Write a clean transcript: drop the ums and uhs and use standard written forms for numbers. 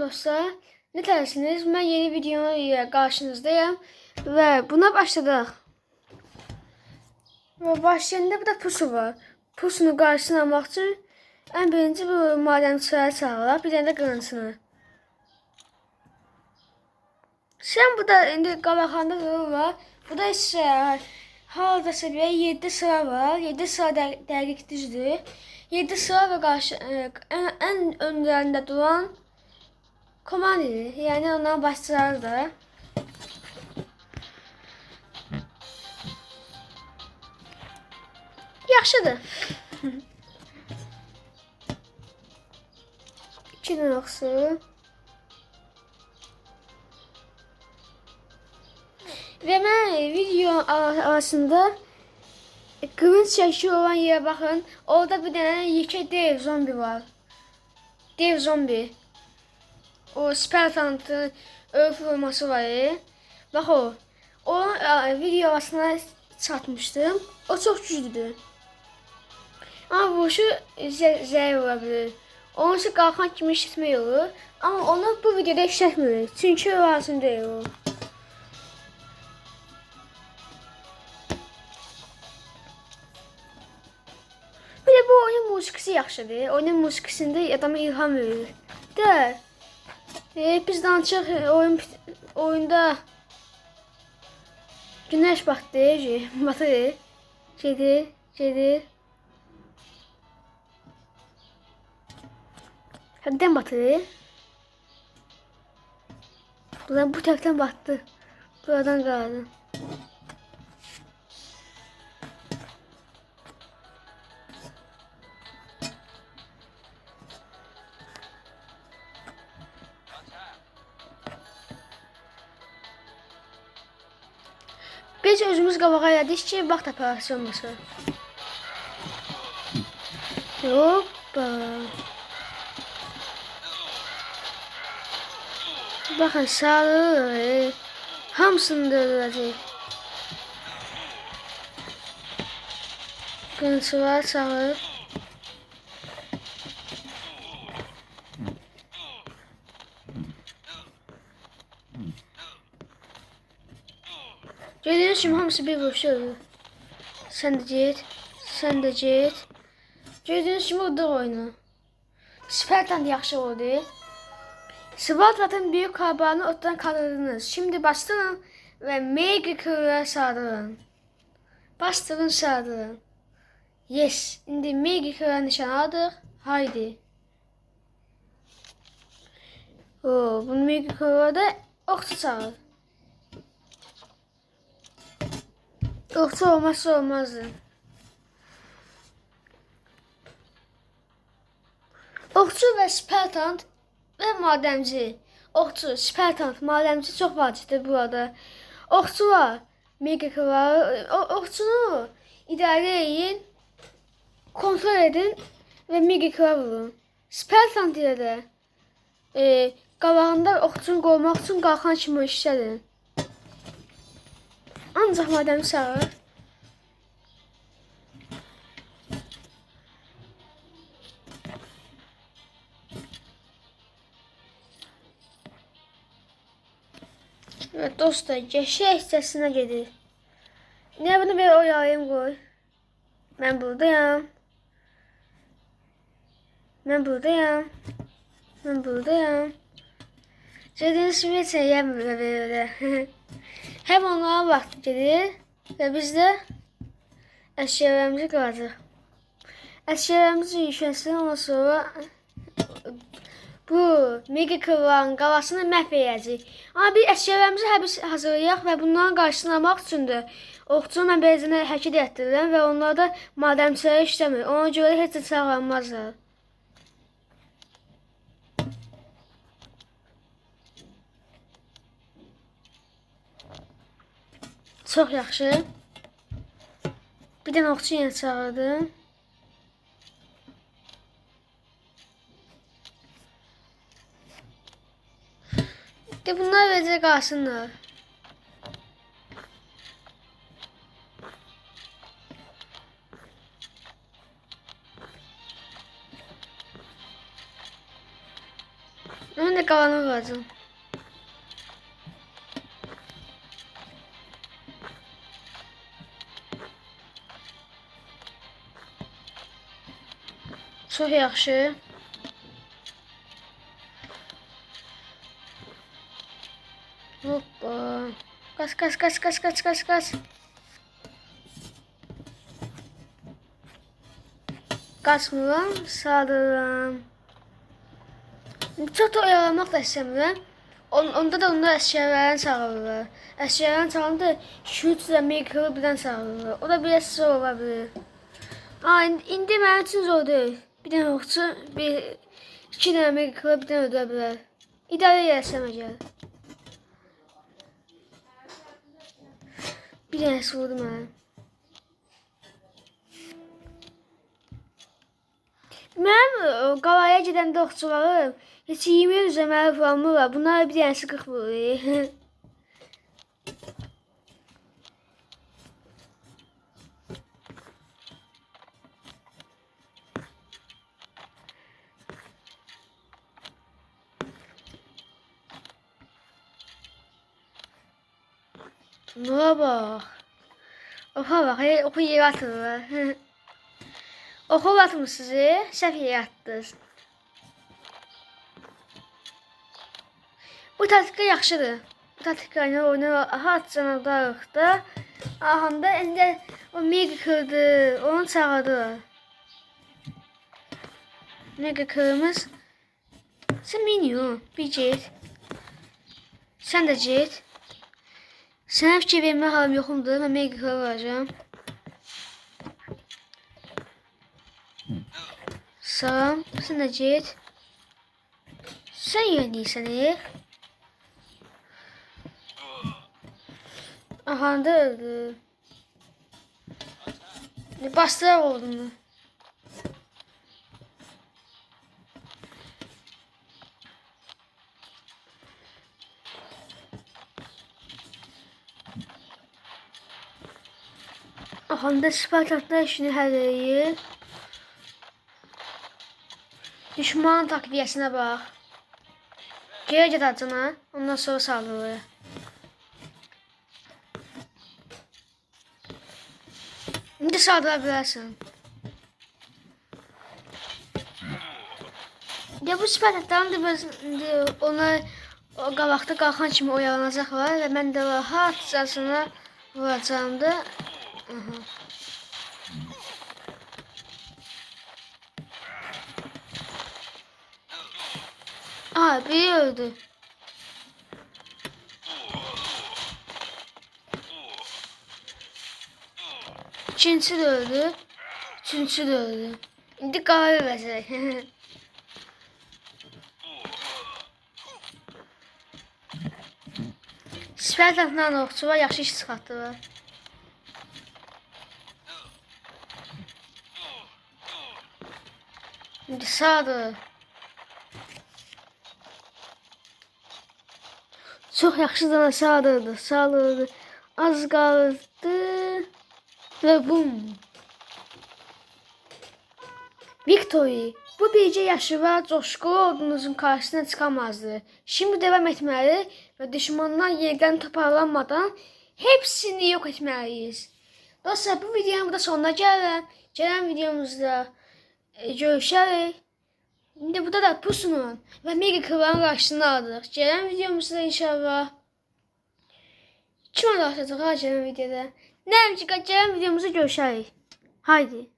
Dostlar, ne dersiniz? Ben yeni video ile karşınızdayım ve buna başladık. Ve başlayanda bir de pusu var. Pusunu karşısına almak için en birinci bu maden sıraya çağırır, bir tane de kırıntısını. Sen burada indi qalaqanda da var. Burada isə hardasa bir 7 sıra var. 7 sıra dəqiq düzdür. 7 sıra və qarşı ən önlərində duran komandidir. Yəni onların başçılarıdır. Yaxşıdır. 2 nöqtəsi. Ve ben video arasında kırınç çeşi olan yere bakın. Orada bir tane yeke dev zombi var. Dev zombi. O Spartant'ın öl forması var. Bak o. O video arasında çatmıştım. O çok güçlüdür. Ama bu şu zəif olabilir. Onun için qalxan kimi işitmək olur. Ama onu bu videoda işletmiyor. Çünkü lazım değil o. Bir de bu oyunun musikisi yaxşıdır. Oyunun musikisində adama ilham verir. De. Biz danışıq oyunda güneş batdı, batır. Gedir. Həddən batır. Buradan bu tərəfdən batdı. Buradan qaldı. Biz özümüz qabağa elədik ki, vaxt aparası olmasın. Hoppa. Bakın sarı. Hamısını da öldürəcək. Qınısı var, sarı. Gördüğünüz gibi hamısı bir vuruşu öldü. Sen de get. Gördüğünüz gibi udaq oyunu. Spartan yaxşı oldu. Spartan'ın büyük kabağını ortadan kaldırdınız. Şimdi bastırın ve mega kırığa sardırın. Bastırın sardırın. Yes. Şimdi mega kırığa nişan aldık. Haydi. Bu mega kırığa da okçu çağır. Okçu olmazsa olmazdı. Okçu ve Spartan ve madenci. Okçu, Spartan, madenci çok vacibdir burada. Okçu var, mega var. Okçunu idare edin, kontrol edin ve mega vurun. Spartan diye de qabağında okçunu qorumaq üçün qalxan kimi işlədin. Ancaq madenci çağır. Evet dostlar, geçək hissəsinə gedir. Ne bunu bir oyayım qoy. Ben buradayım. Gördüğünüz gibi heç nə yemiyor böyle. Hem onlara vaxt gedir və biz də əşyalarımızı qalacaq. Əşyalarımızı yükləsin, ondan sonra bu mega kırılan qalasını məhv edəcək. Amma bir əşyalarımızı hazırlayaq və bunların qarşısını almaq üçün də okçunu mən bezinə hərəkət etdirirəm və onlar da madençilərə işləmir. Ona görə heç də çağıranmazlar. Çox yaxşı. Bir dənə okçu yenə çağırdım. De bunlar verəcək qalsınlar. Mən də qalanı vuracam. Çox yaxşı. Hoppa. Kaç kaç kaç kaç kaç kaç kaç. Kaçmıram, saldırıram. Çox da oyalamaq da istəmirəm. Onda da onlar əşyalarını çağırırlar. Əşyalarını çağıranda şut və mikro birdən çağırırlar. O da biraz zor ola bilir. İndi mənim üçün zor deyil. Bir dənə oxçu, iki dənə mikro bir dənə öldürə bilər. İdarə eləsəm əgər. Bir dənəsi vurdu mənə. Mənim qalaya gedəndə oxçularım heç 20 üzəməli vuramırlar. Bunlar bir dənəsi 40 vurur. Nura bak. Oha bak, oku yere atırlar. Oku atmışsınız, səhv yere attınız. Bu taktika yaxşıdır. Bu taktika ilə oyunu rahat canavarlarıq da. Ahanda indi o mega kırdı, onu çağırdılar. Mega kırmız. Sen minyon, bir get. Sen de get. Sənə fikir vermə halım yoxumdur, mən mega kırı varacağım. Salam, sən də get. Sən yeniysən, Ahanda öldü. Bastırar oldum. Ahanda Spartaklar işini həlləyiyor. Düşmanın takviyəsinə bax. Geri get acına, ondan sonra saldırır. İndi saldıra bilərsən. Ya bu Spartakların da onlar o qabaqda qalxan kimi oyalanacaqlar və mən də rahatcasına vuracağım da. Biri öldü. İkincisi de öldü. Üçüncüsü de öldü. İndi kahve verecek. Spartakla oxçular yaxşı iş çıxartdılar. İndi sağdır. Çox yaxşı sağdırdı, sağdırdı. Az qaldı. Və bum. Victory. Bu bircə yaşı və coşqulu ordunuzun karşısına çıxamazdı. Şimdi devam etməli və düşmanlar yenidən toparlanmadan hepsini yok etməliyiz. Dostlar, bu videonun burada sonuna gəlirəm. Gələn videomuzda görüşərik. İndi burada da pusunun və mega kıvranın qarşısını aldıq. Gələn videomuzda inşallah. Kim anlaşacaq gələn videoda? Nəyim ki, gələn videomuzda görüşərik. Haydi.